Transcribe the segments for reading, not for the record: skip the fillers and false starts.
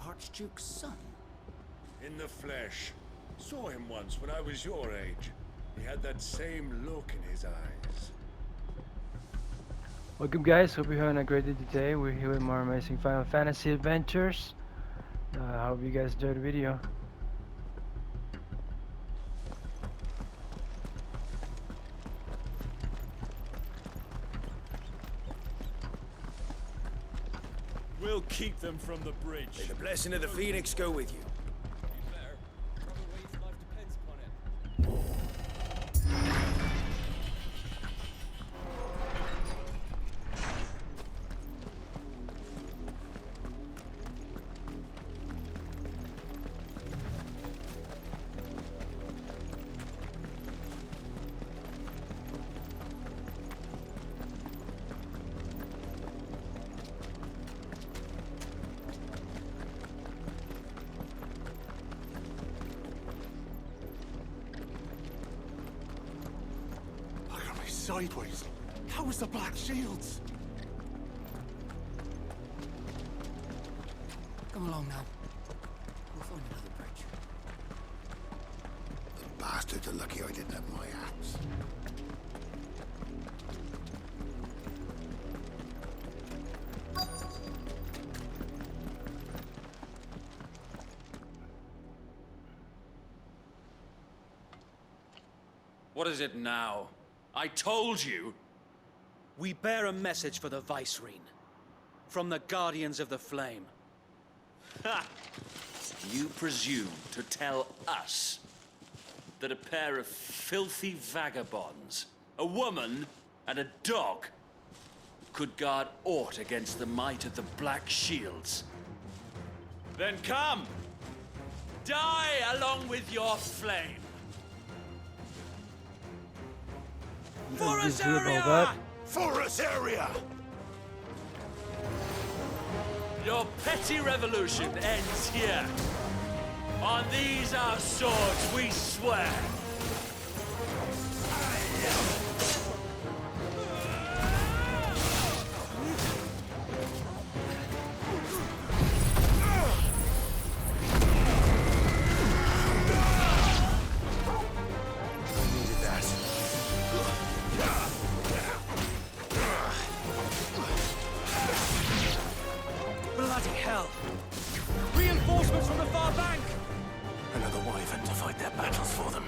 Archduke's son? In the flesh. Saw him once when I was your age. He had that same look in his eyes. Welcome guys, hope you're having a great day today. We're here with more amazing Final Fantasy adventures. I hope you guys enjoyed the video. We'll keep them from the bridge. May the blessing of the Phoenix go with you. Sideways. How was the Black Shields? Come along now. We'll find another bridge. The bastards are lucky I didn't have my axe. What is it now? I told you! We bear a message for the Vicereine. From the Guardians of the Flame. Ha! You presume to tell us that a pair of filthy vagabonds, a woman and a dog, could guard aught against the might of the Black Shields? Then come! Die along with your flame! Forest area! Forest area! Your petty revolution ends here. On these our swords we swear. Bloody hell! Reinforcements from the far bank! Another wyvern to fight their battles for them.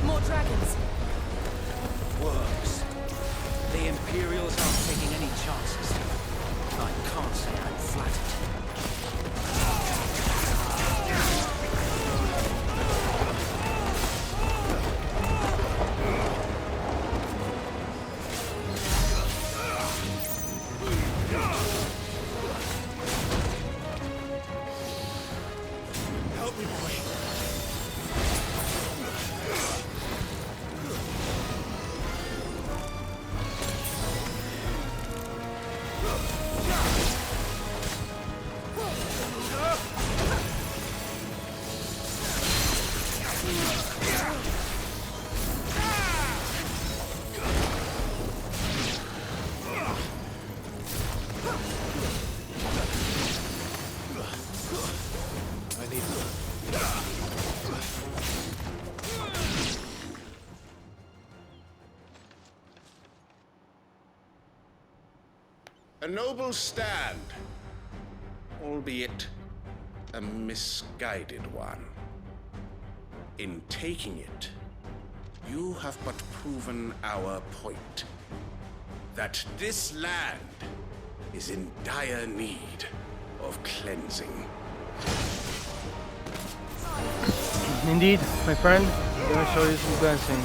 More dragons! Works. The Imperials aren't taking any chances. I can't say I'm flattered. Help me, boy. I need A noble stand, albeit a misguided one. In taking it, you have but proven our point. That this land is in dire need of cleansing. Indeed, my friend, I'm gonna show you some dancing.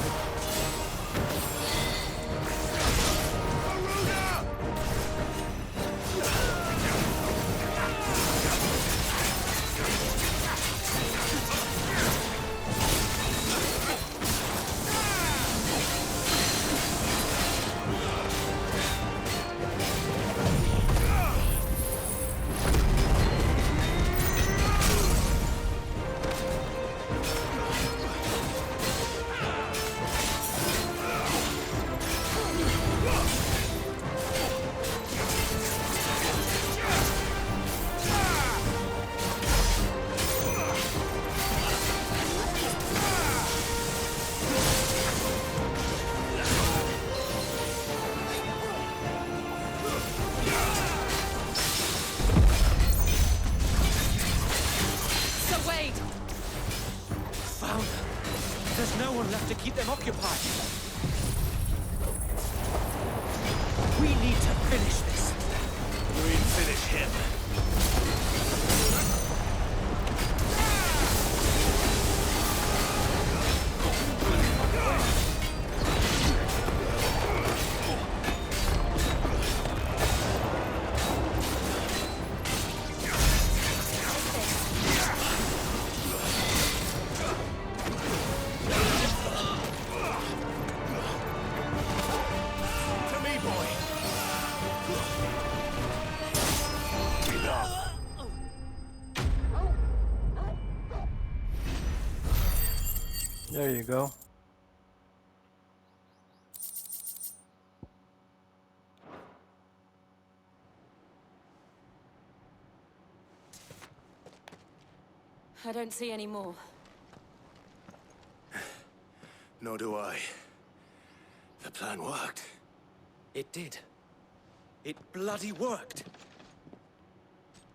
There's no one left to keep them occupied. We need to finish this. We'll finish him. There you go. I don't see any more. Nor do I. The plan worked. It did. It bloody worked.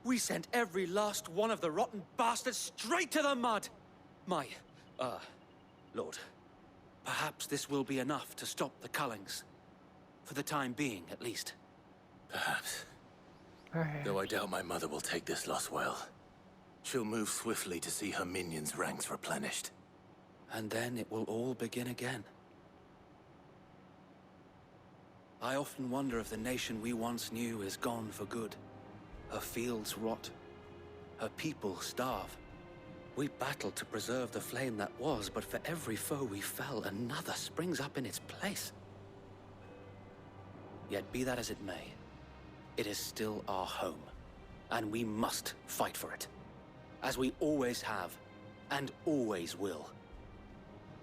We sent every last one of the rotten bastards straight to the mud. My, Lord, perhaps this will be enough to stop the Cullings. For the time being, at least. Perhaps. Alright. Though I doubt my mother will take this loss well. She'll move swiftly to see her minions' ranks replenished. And then it will all begin again. I often wonder if the nation we once knew is gone for good. Her fields rot. Her people starve. We battled to preserve the flame that was, but for every foe we fell, another springs up in its place. Yet be that as it may, it is still our home, and we must fight for it, as we always have, and always will.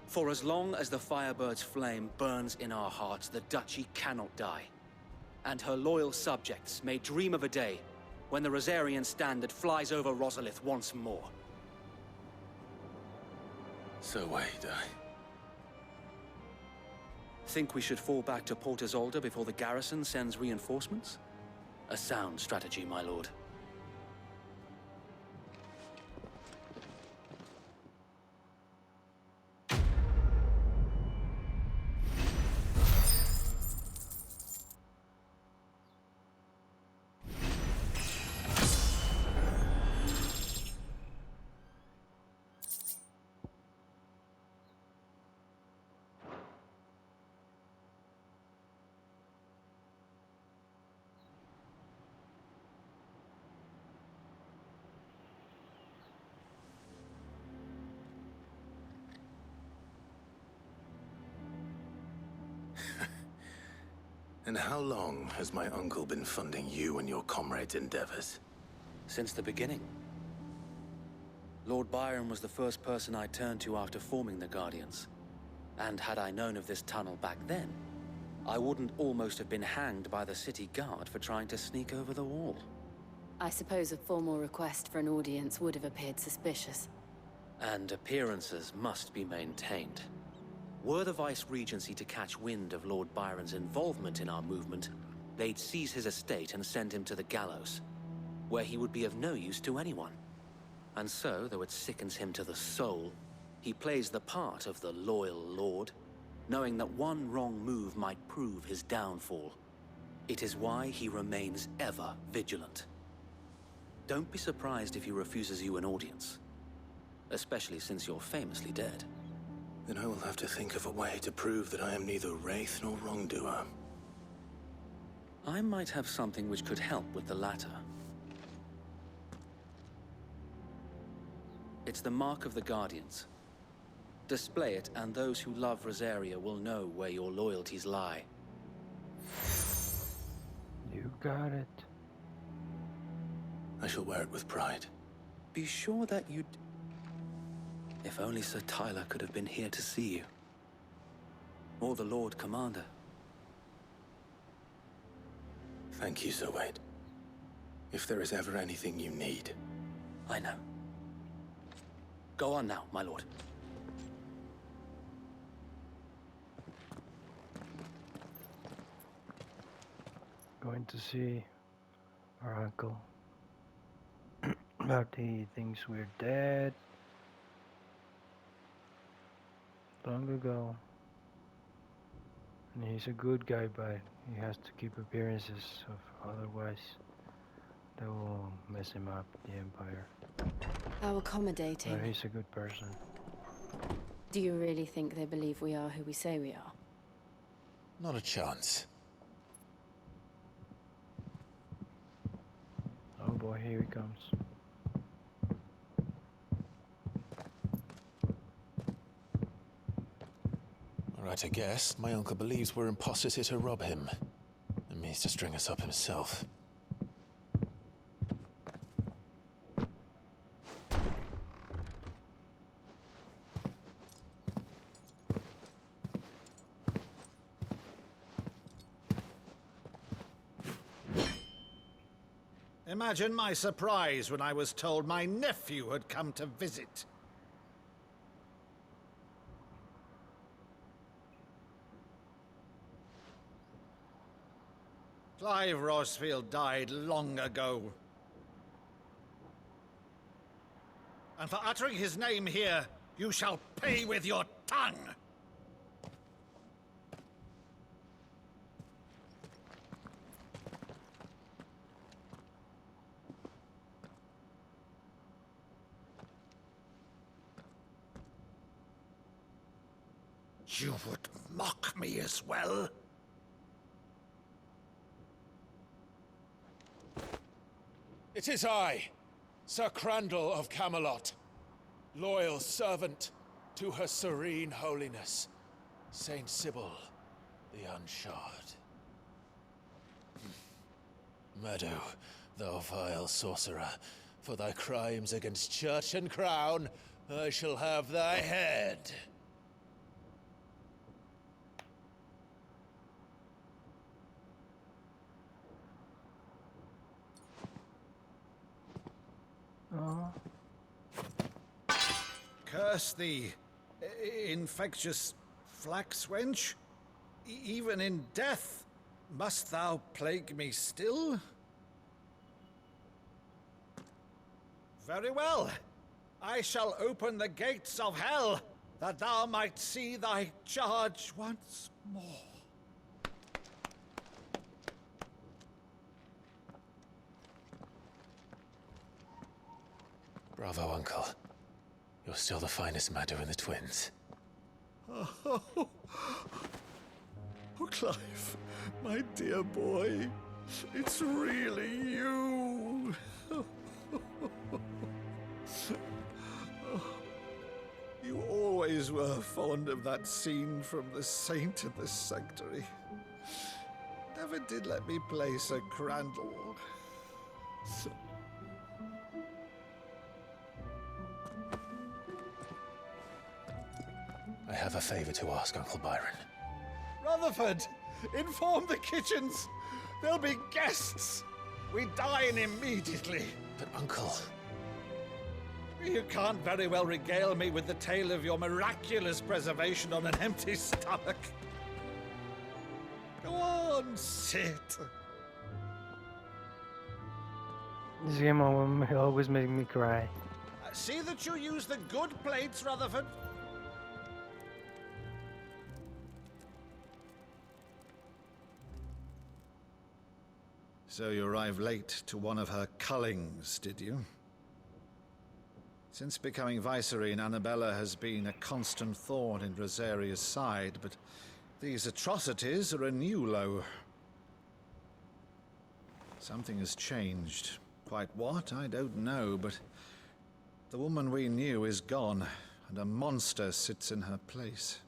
For as long as the Firebird's flame burns in our hearts, the Duchy cannot die, and her loyal subjects may dream of a day when the Rosarian standard flies over Rosalith once more. So wait, Think we should fall back to Port Isolde before the garrison sends reinforcements? A sound strategy, my lord. And how long has my uncle been funding you and your comrades' endeavors? Since the beginning. Lord Byron was the first person I turned to after forming the Guardians. And had I known of this tunnel back then, I wouldn't almost have been hanged by the city guard for trying to sneak over the wall. I suppose a formal request for an audience would have appeared suspicious. And appearances must be maintained. Were the Vice-Regency to catch wind of Lord Byron's involvement in our movement, they'd seize his estate and send him to the gallows, where he would be of no use to anyone. And so, though it sickens him to the soul, he plays the part of the loyal lord, knowing that one wrong move might prove his downfall. It is why he remains ever vigilant. Don't be surprised if he refuses you an audience, especially since you're famously dead. Then I will have to think of a way to prove that I am neither wraith nor wrongdoer. I might have something which could help with the latter. It's the mark of the Guardians. Display it, and those who love Rosaria will know where your loyalties lie. You got it. I shall wear it with pride. Be sure that you'd... If only Sir Tyler could have been here to see you. Or the Lord Commander. Thank you, Sir Wade. If there is ever anything you need. I know. Go on now, my lord. Going to see our uncle. But he thinks we're dead. long ago. And he's a good guy, but he has to keep appearances, otherwise that will mess him up, the Empire. How But accommodating. he's a good person. Do you really think they believe we are who we say we are? Not a chance. Oh boy, here he comes. Right, I guess. My uncle believes we're imposters here to rob him. And means to string us up himself. Imagine my surprise when I was told my nephew had come to visit. Clive Rosfield died long ago. And for uttering his name here, you shall pay with your tongue! You would mock me as well? It is I, Sir Crandall of Camelot, loyal servant to her serene holiness, Saint Sybil the Unshod. Meadow, thou vile sorcerer, for thy crimes against church and crown, I shall have thy head. Oh, Curse thee, infectious flax wench. Even in death, must thou plague me still? Very well. I shall open the gates of hell, that thou might see thy charge once more. Bravo, Uncle. You're still the finest Meadow in the twins. Oh, Clive, my dear boy, it's really you. You always were fond of that scene from The Saint in the Sanctuary. Never did let me play Sir Crandall. I have a favor to ask, Uncle Byron. Rutherford, inform the kitchens. There'll be guests. We dine immediately. But, Uncle... You can't very well regale me with the tale of your miraculous preservation on an empty stomach. Go on, sit. this game always makes me cry. See that you use the good plates, Rutherford. So you arrived late to one of her cullings, did you? Since becoming Vicereine, Annabella has been a constant thorn in Rosaria's side, but these atrocities are a new low. Something has changed. Quite what, I don't know, but the woman we knew is gone, and a monster sits in her place.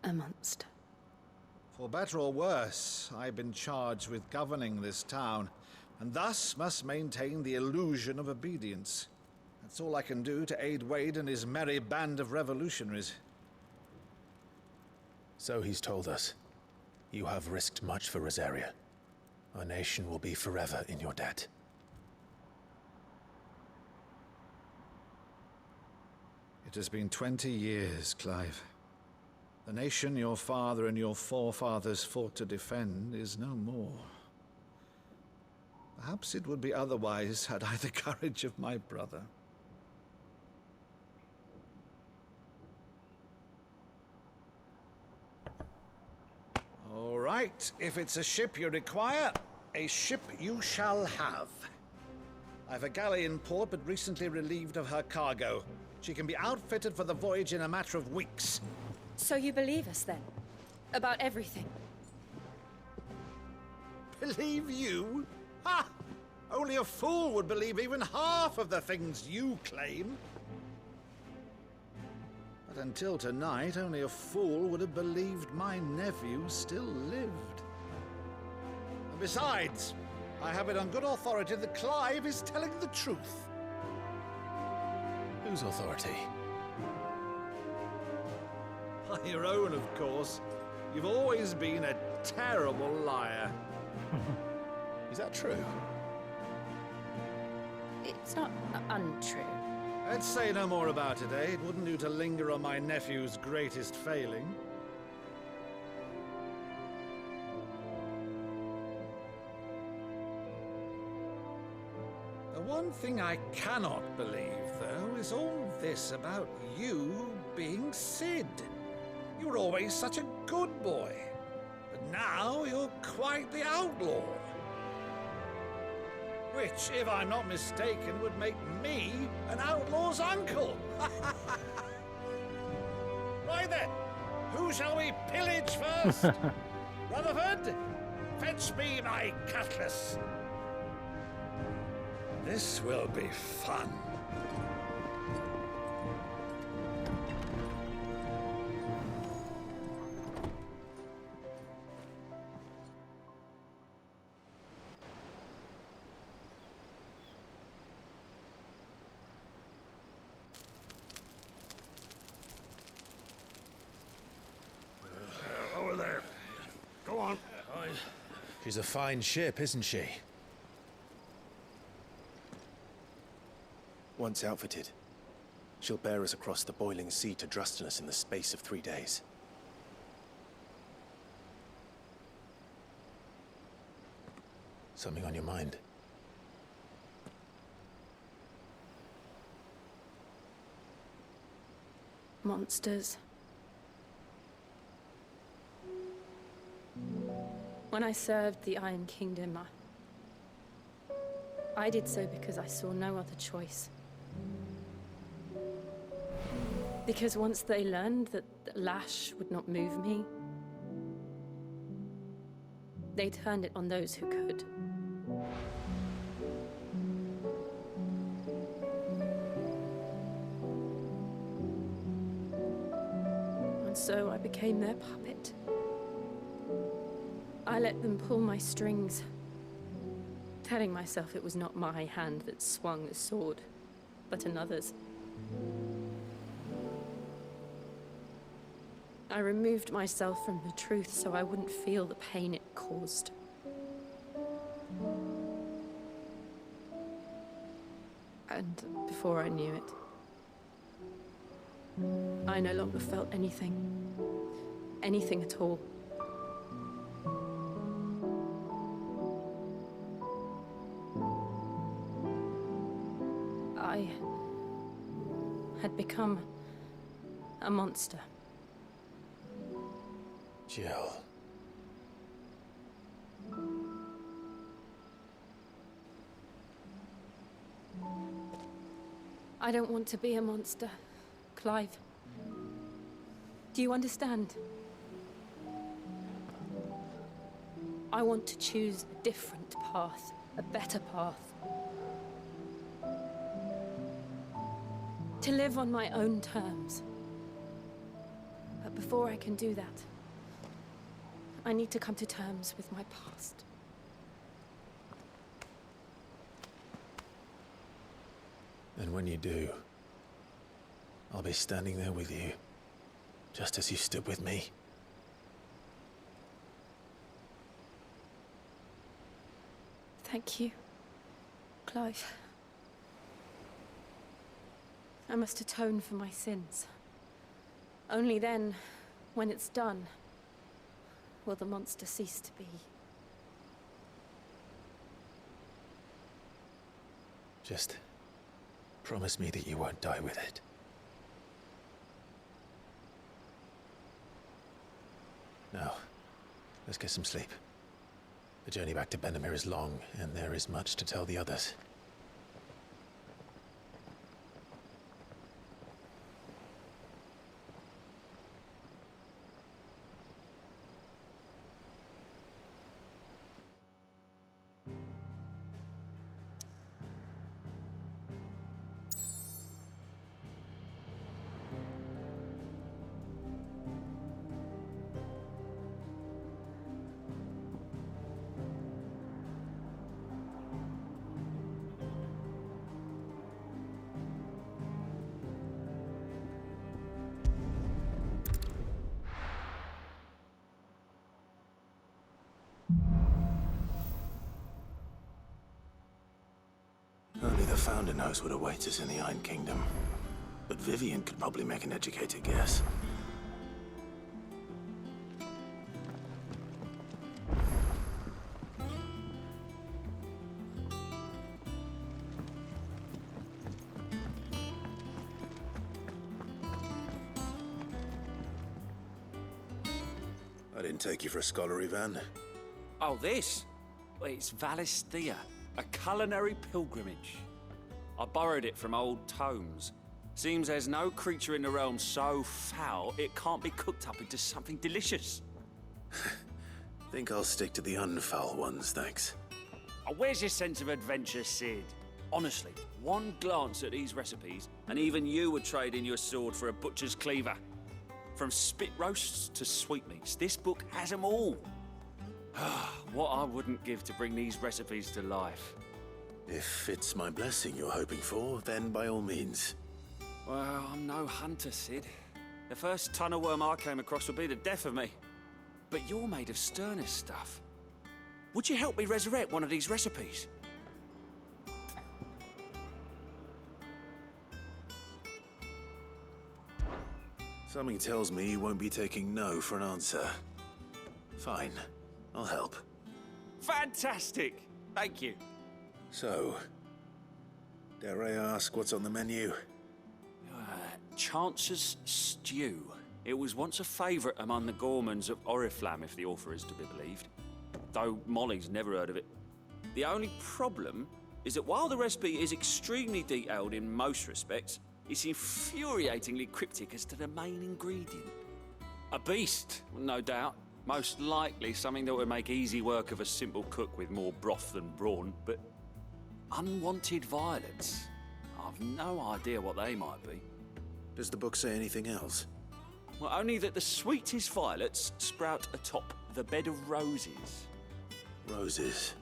A monster. For better or worse, I've been charged with governing this town, and thus must maintain the illusion of obedience. That's all I can do to aid Wade and his merry band of revolutionaries. So he's told us. You have risked much for Rosaria. Our nation will be forever in your debt. It has been 20 years, Clive. The nation your father and your forefathers fought to defend is no more. Perhaps it would be otherwise had I the courage of my brother. Right, if it's a ship you require, a ship you shall have. I've a galley in port, but recently relieved of her cargo. She can be outfitted for the voyage in a matter of weeks. So you believe us then? About everything? Believe you? Ha! Only a fool would believe even half of the things you claim. But until tonight, only a fool would have believed my nephew still lived. And besides, I have it on good authority that Clive is telling the truth. Whose authority? On your own, of course. You've always been a terrible liar. Is that true? It's not untrue. Let's say no more about it, eh? It wouldn't do to linger on my nephew's greatest failing. The one thing I cannot believe, though, is all this about you being Sid. You were always such a good boy, but now you're quite the outlaw. Which, if I'm not mistaken, would make me an outlaw's uncle. Right then, who shall we pillage first? Rutherford, fetch me my cutlass. This will be fun. Over there. Go on. She's a fine ship, isn't she? Once outfitted, she'll bear us across the boiling sea to Drustinus in the space of 3 days. Something on your mind? Monsters. When I served the Iron Kingdom, I did so because I saw no other choice. Because once they learned that the lash would not move me, they turned it on those who could. And so I became their puppet. I let them pull my strings, telling myself it was not my hand that swung the sword, but another's. I removed myself from the truth so I wouldn't feel the pain it caused. And before I knew it, I no longer felt anything. Anything at all. I had become a monster. Jill. I don't want to be a monster, Clive. Do you understand? I want to choose a different path, a better path. To live on my own terms. But before I can do that, I need to come to terms with my past. And when you do, I'll be standing there with you, just as you stood with me. Thank you, Clive. I must atone for my sins. Only then, when it's done, will the monster cease to be. Just promise me that you won't die with it. Now, Let's get some sleep. The journey back to Benamir is long, and there is much to tell the others. Only the Founder knows what awaits us in the Iron Kingdom. But Vivian could probably make an educated guess. I didn't take you for a scholarly van. Oh, this? Well, it's Valisthea, a culinary pilgrimage. I borrowed it from old tomes. Seems there's no creature in the realm so foul it can't be cooked up into something delicious. Think I'll stick to the unfoul ones, thanks. Oh, where's your sense of adventure, Sid? Honestly, one glance at these recipes, and even you would trade in your sword for a butcher's cleaver. From spit roasts to sweetmeats, this book has them all. What I wouldn't give to bring these recipes to life. If it's my blessing you're hoping for, then by all means. Well, I'm no hunter, Sid. The first tunnel worm I came across would be the death of me. But you're made of sterner stuff. Would you help me resurrect one of these recipes? Something tells me you won't be taking no for an answer. Fine, I'll help. Fantastic! Thank you. So, dare I ask what's on the menu? Chance's Stew. It was once a favourite among the gourmands of Oriflamme, if the author is to be believed. Though Molly's never heard of it. The only problem is that while the recipe is extremely detailed in most respects, it's infuriatingly cryptic as to the main ingredient. A beast, no doubt. Most likely something that would make easy work of a simple cook with more broth than brawn, but unwanted violets. I've no idea what they might be. Does the book say anything else? Well, only that the sweetest violets sprout atop the bed of roses. Roses.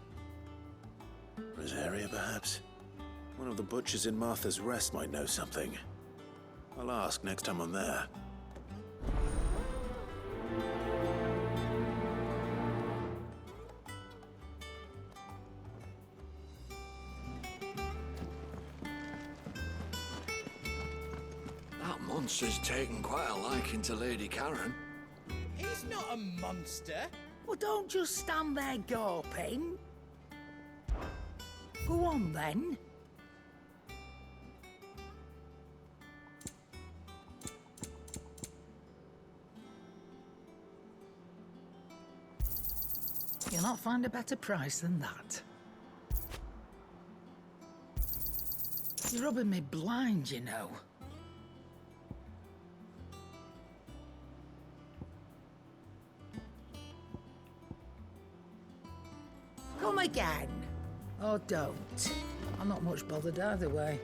Rosaria, perhaps? One of the butchers in Martha's Rest might know something. I'll ask next time I'm there. That monster's taken quite a liking to Lady Karen. He's not a monster. Well, don't just stand there gawping. Go on, then. You'll not find a better price than that. You're rubbing me blind, you know. Come again. Or don't. I'm not much bothered either way.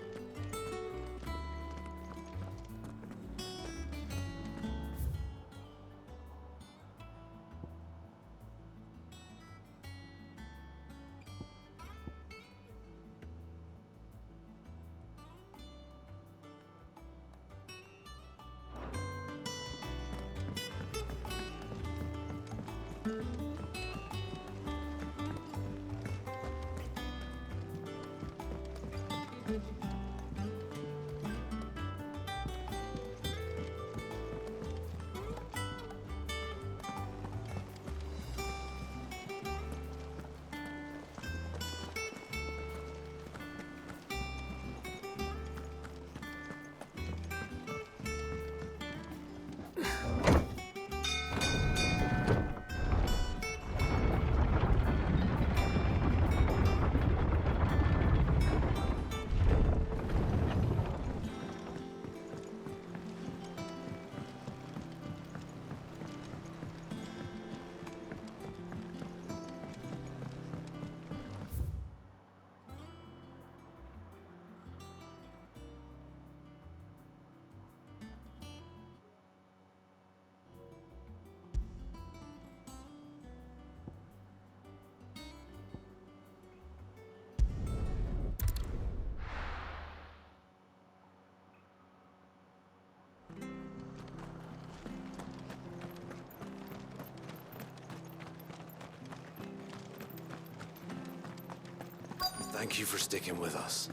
Thank you for sticking with us.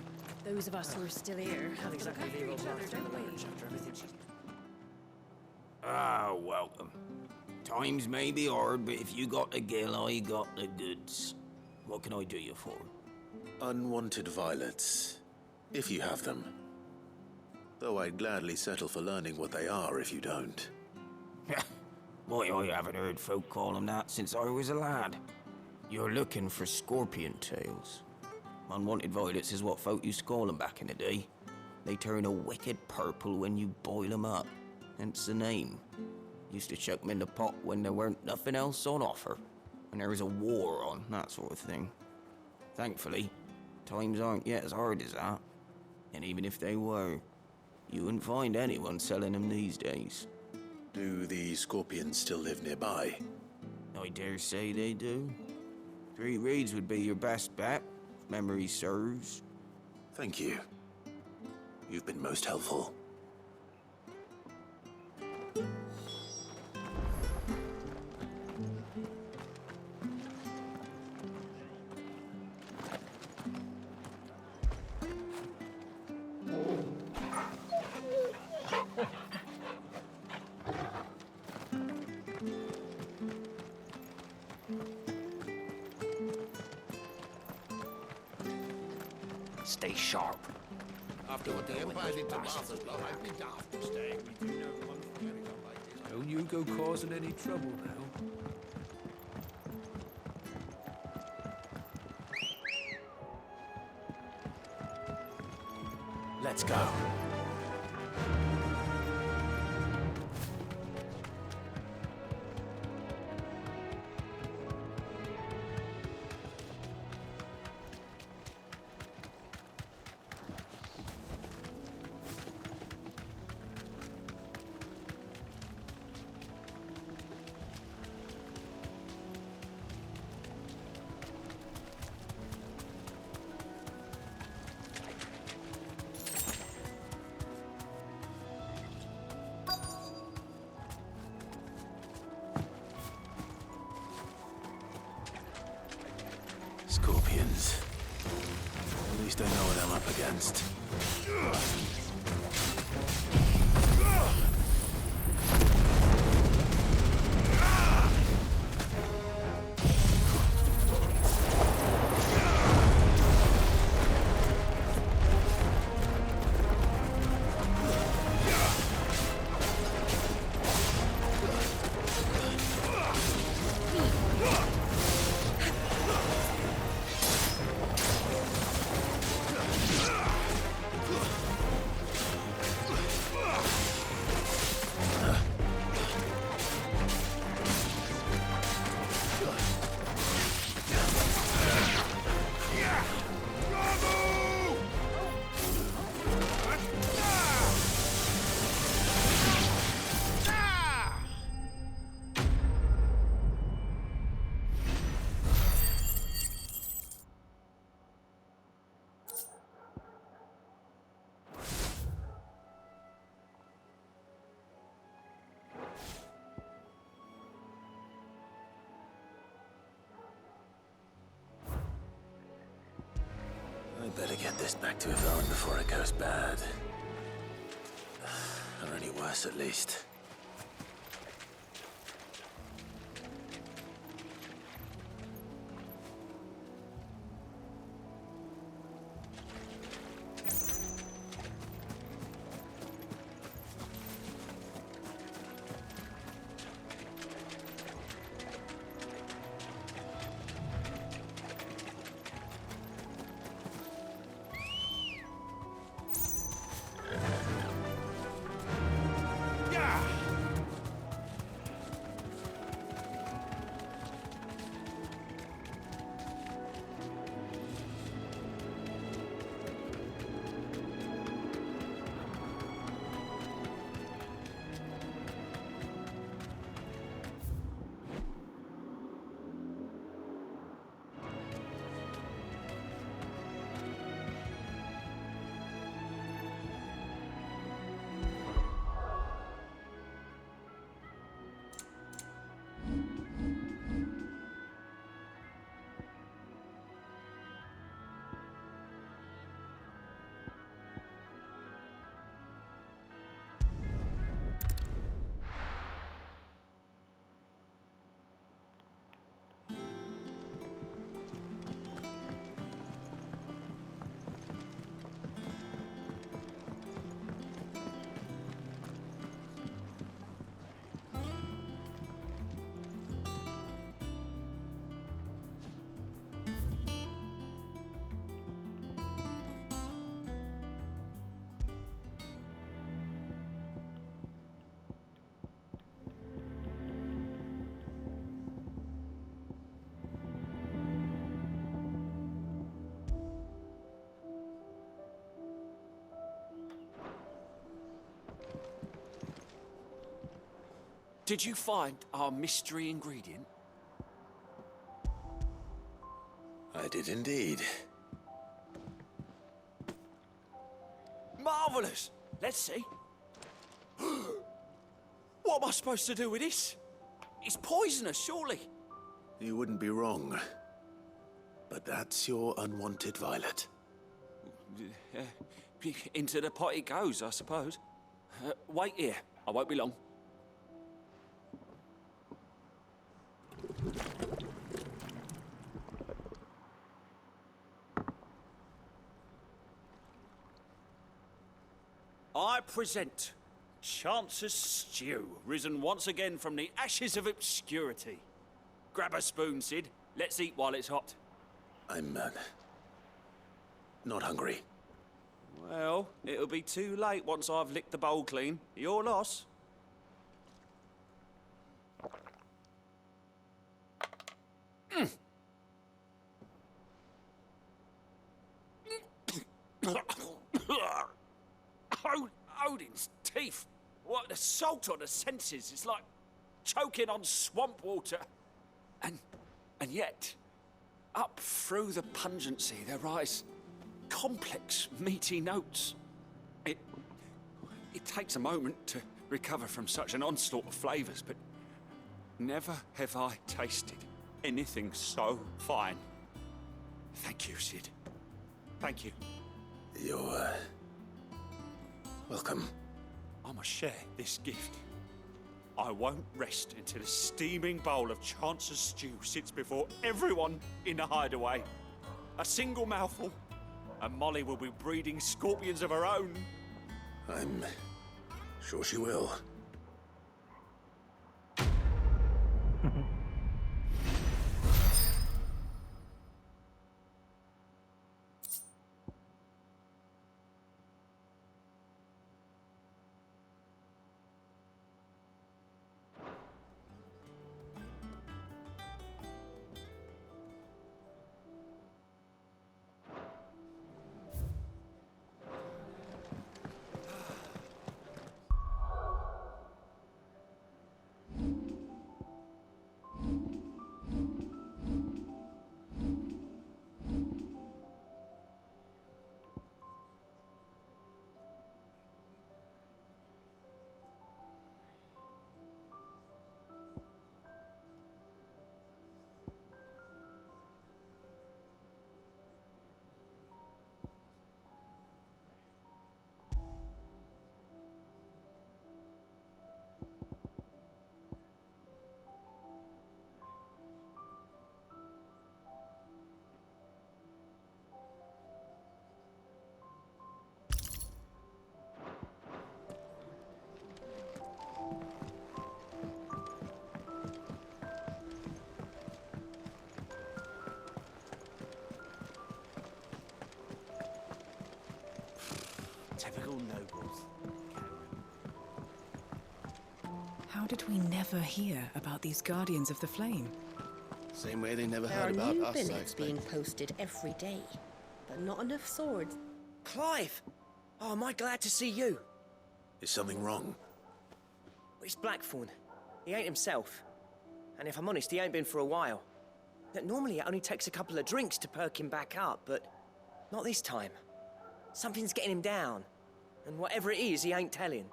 Those of us who are still here have to look after each other, don't we? Ah, welcome. Times may be hard, but if you got the gill, I got the goods. What can I do you for? Unwanted violets, if you have them. Though I'd gladly settle for learning what they are if you don't. Why, I haven't heard folk call them that since I was a lad. You're looking for scorpion tails. Unwanted violets is what folk used to call them back in the day. They turn a wicked purple when you boil them up, hence the name. Used to chuck them in the pot when there weren't nothing else on offer, when there was a war on, that sort of thing. Thankfully, times aren't yet as hard as that. And even if they were, you wouldn't find anyone selling them these days. Do the scorpions still live nearby? I dare say they do. 3 Reeds would be your best bet, if memory serves. Thank you. You've been most helpful. Stay sharp. After what the Empire did to Bartholomew, I'd be daft to stay. We do know one from getting on like this. Don't you go causing any trouble now. Let's go. Scorpions. At least I know what I'm up against. I better get this back to Yvonne before it goes bad. Or any worse, at least. Yeah! Did you find our mystery ingredient? I did indeed. Marvellous! Let's see. What am I supposed to do with this? It's poisonous, surely. You wouldn't be wrong. But that's your unwanted violet. Into the pot it goes, I suppose. Wait here. I won't be long. I present Chance's stew, risen once again from the ashes of obscurity. Grab a spoon, Sid. Let's eat while it's hot. I'm, not hungry. Well, it'll be too late once I've licked the bowl clean. Your loss. Odin's teeth. What, the salt on the senses. It's like choking on swamp water. And yet, up through the pungency, there rise complex, meaty notes. It takes a moment to recover from such an onslaught of flavours, but never have I tasted anything so fine. Thank you, Sid. Thank you. You're, welcome. I must share this gift. I won't rest until a steaming bowl of Chance's stew sits before everyone in the hideaway. A single mouthful, and Molly will be breeding scorpions of her own. I'm sure she will. Typical nobles. How did we never hear about these Guardians of the Flame? Same way they never There heard are about new us, I billets expect. being posted every day, but not enough swords. Clive! Oh, am I glad to see you? Is something wrong? It's Blackthorn. He ain't himself. And if I'm honest, he ain't been for a while. Normally it only takes a couple of drinks to perk him back up, but not this time. Something's getting him down. And whatever it is, he ain't telling.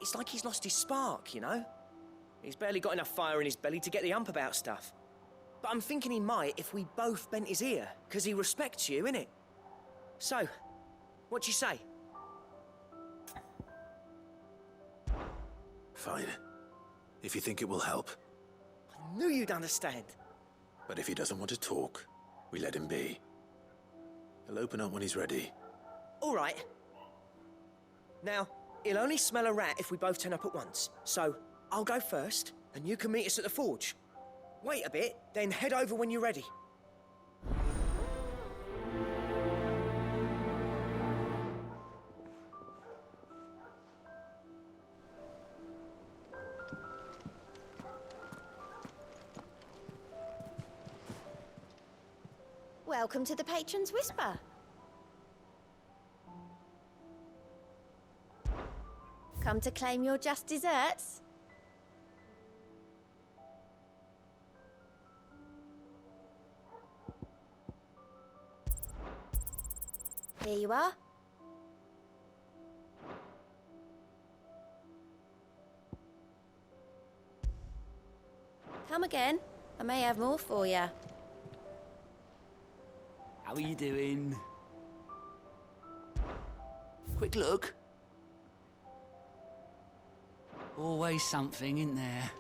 It's like he's lost his spark, you know? He's barely got enough fire in his belly to get the ump about stuff. But I'm thinking he might if we both bent his ear, because he respects you, innit? So, what you say? Fine. If you think it will help. I knew you'd understand. But if he doesn't want to talk, we let him be. He'll open up when he's ready. All right. Now, he'll only smell a rat if we both turn up at once. So, I'll go first, and you can meet us at the forge. Wait a bit, then head over when you're ready. Welcome to the Patron's Whisper. Come to claim your just desserts? Here you are. Come again. I may have more for you. How are you doing? Quick look. Always something in there.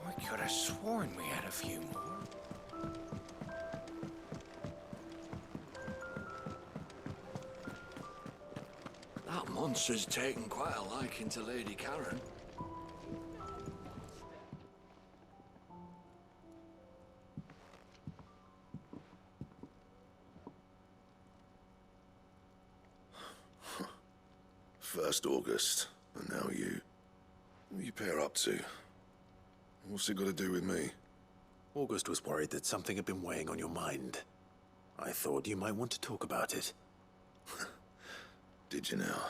I could have sworn we had a few more. That monster's taken quite a liking to Lady Karen. First August, and now you. What you pair up to? What's it got to do with me? August was worried that something had been weighing on your mind. I thought you might want to talk about it. Did you now?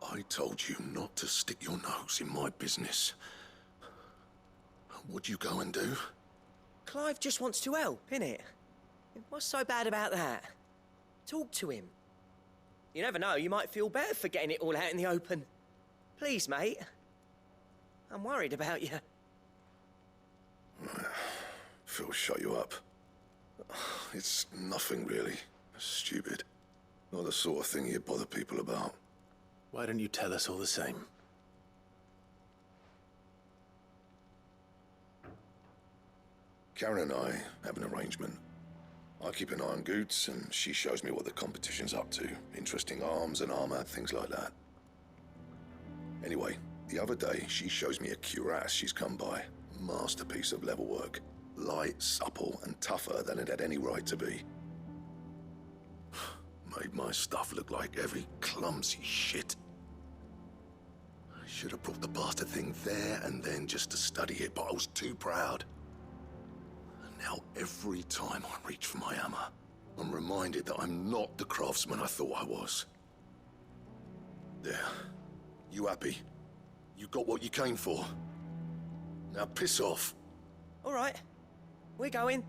I told you not to stick your nose in my business. What'd you go and do? Clive just wants to help, innit? What's so bad about that? Talk to him. You never know, you might feel better for getting it all out in the open. Please, mate. I'm worried about you. Phil, shut you up. It's nothing really. Stupid. Not the sort of thing you bother people about. Why don't you tell us all the same? Karen and I have an arrangement. I keep an eye on Goots, and she shows me what the competition's up to. Interesting arms and armor, things like that. Anyway, the other day, she shows me a cuirass she's come by. Masterpiece of level work. Light, supple, and tougher than it had any right to be. Made my stuff look like every clumsy shit. I should have brought the bastard thing there and then just to study it, but I was too proud. And now every time I reach for my hammer, I'm reminded that I'm not the craftsman I thought I was. There. You happy? You got what you came for? Now piss off. All right. We're going.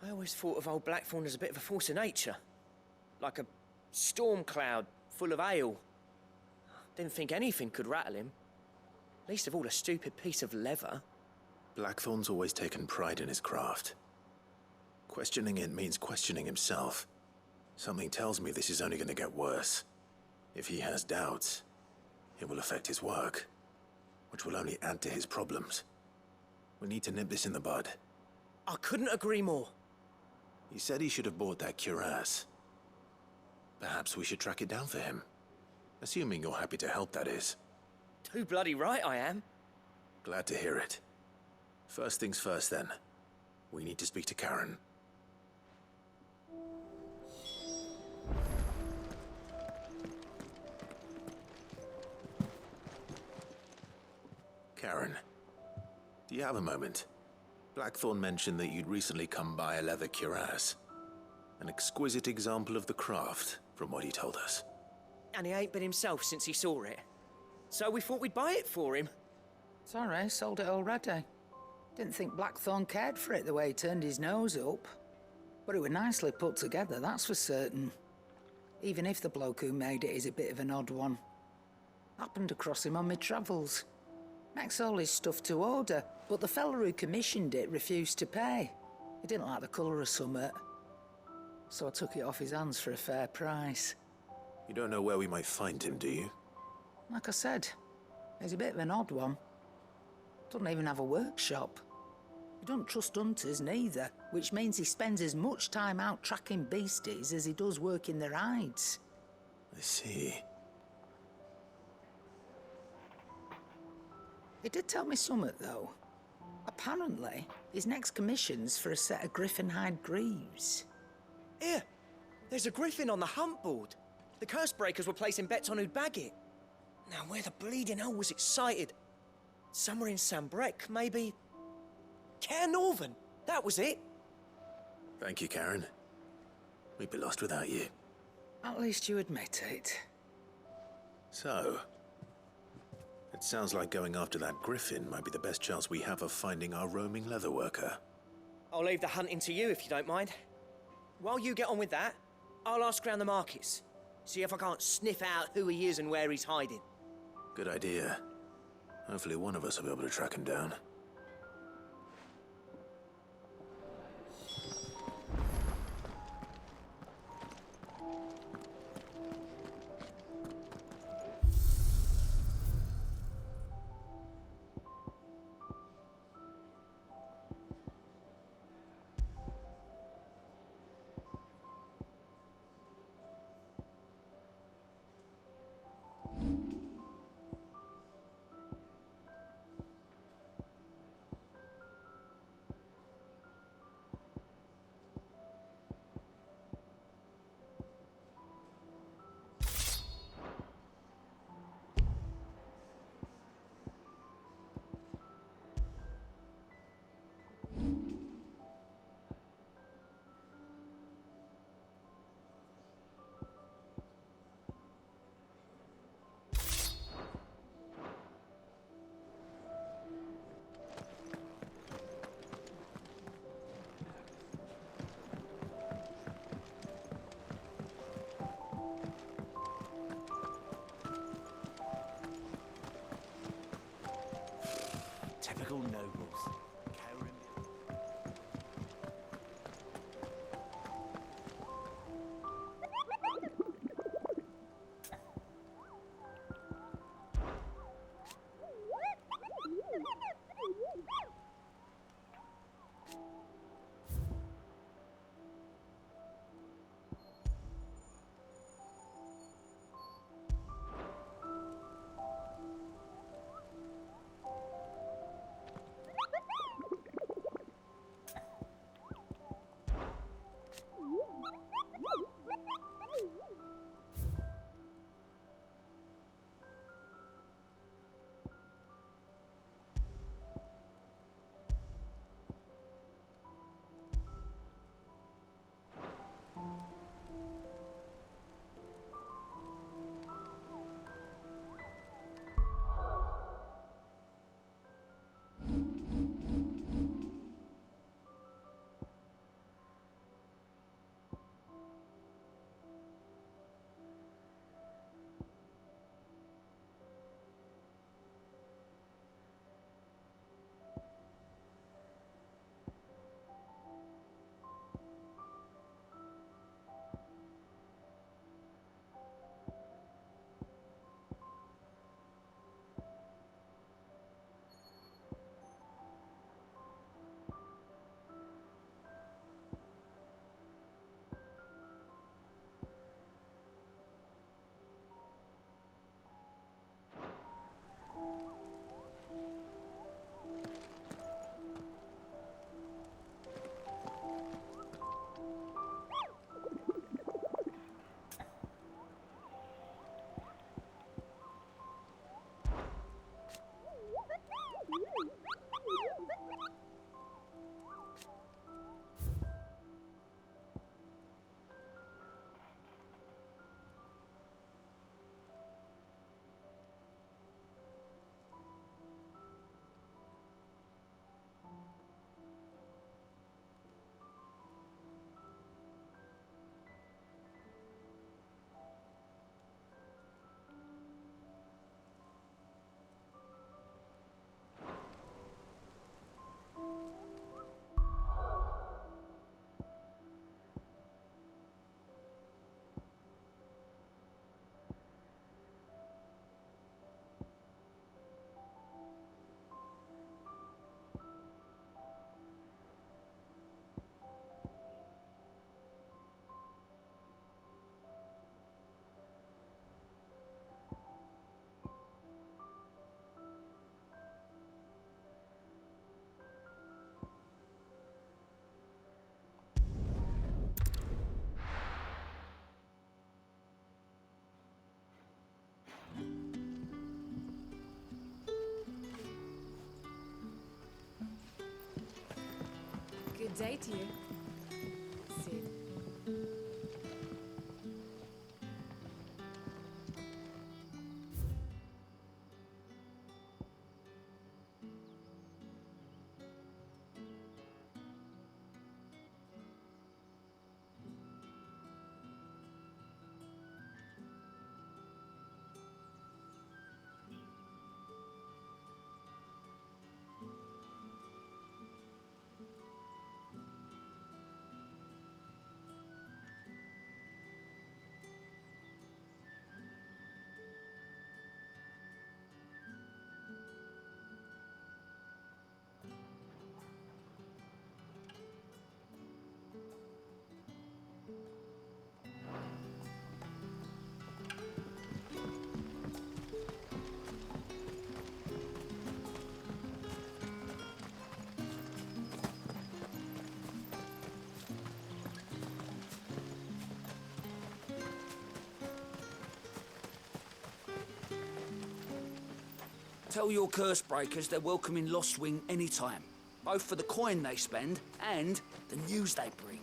I always thought of old Blackthorn as a bit of a force of nature. Like a storm cloud full of hail. Didn't think anything could rattle him. Least of all a stupid piece of leather. Blackthorn's always taken pride in his craft. Questioning it means questioning himself. Something tells me this is only going to get worse. If he has doubts, it will affect his work, which will only add to his problems. We need to nip this in the bud. I couldn't agree more. He said he should have bought that cuirass. Perhaps we should track it down for him. Assuming you're happy to help, that is. Too bloody right I am. Glad to hear it. First things first, then. We need to speak to Karen. Karen, do you have a moment? Blackthorn mentioned that you'd recently come by a leather cuirass. An exquisite example of the craft, from what he told us. And he ain't been himself since he saw it. So we thought we'd buy it for him. Sorry, sold it already. Didn't think Blackthorn cared for it the way he turned his nose up. But it was nicely put together, that's for certain. Even if the bloke who made it is a bit of an odd one. Happened across him on my travels. Makes all his stuff to order, but the fella who commissioned it refused to pay. He didn't like the colour of summit. So I took it off his hands for a fair price. You don't know where we might find him, do you? Like I said, he's a bit of an odd one. Doesn't even have a workshop. He doesn't trust hunters neither, which means he spends as much time out tracking beasties as he does working their hides. I see. He did tell me something, though. Apparently, his next commission's for a set of griffin hide greaves. Here, there's a griffin on the hunt board. The curse breakers were placing bets on who'd bag it. Now, where the bleeding hell was it sighted? Somewhere in Sambrec, maybe... Care Northern, that was it. Thank you, Karen. We'd be lost without you. At least you admit it. So, it sounds like going after that griffin might be the best chance we have of finding our roaming leatherworker. I'll leave the hunting to you if you don't mind. While you get on with that, I'll ask around the markets. See if I can't sniff out who he is and where he's hiding. Good idea. Hopefully one of us will be able to track him down. Good day to you. Sid. Tell your curse breakers they're welcome in Lost Wing anytime, both for the coin they spend and the news they bring.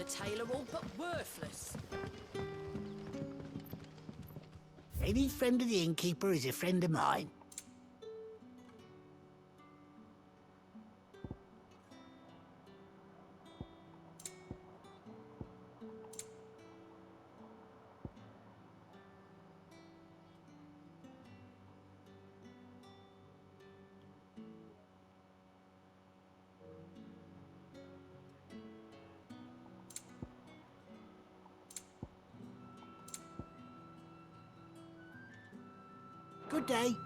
Tailor all but worthless. Any friend of the innkeeper is a friend of mine. Good day.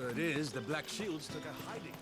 Word is, the Black Shields took a hiding.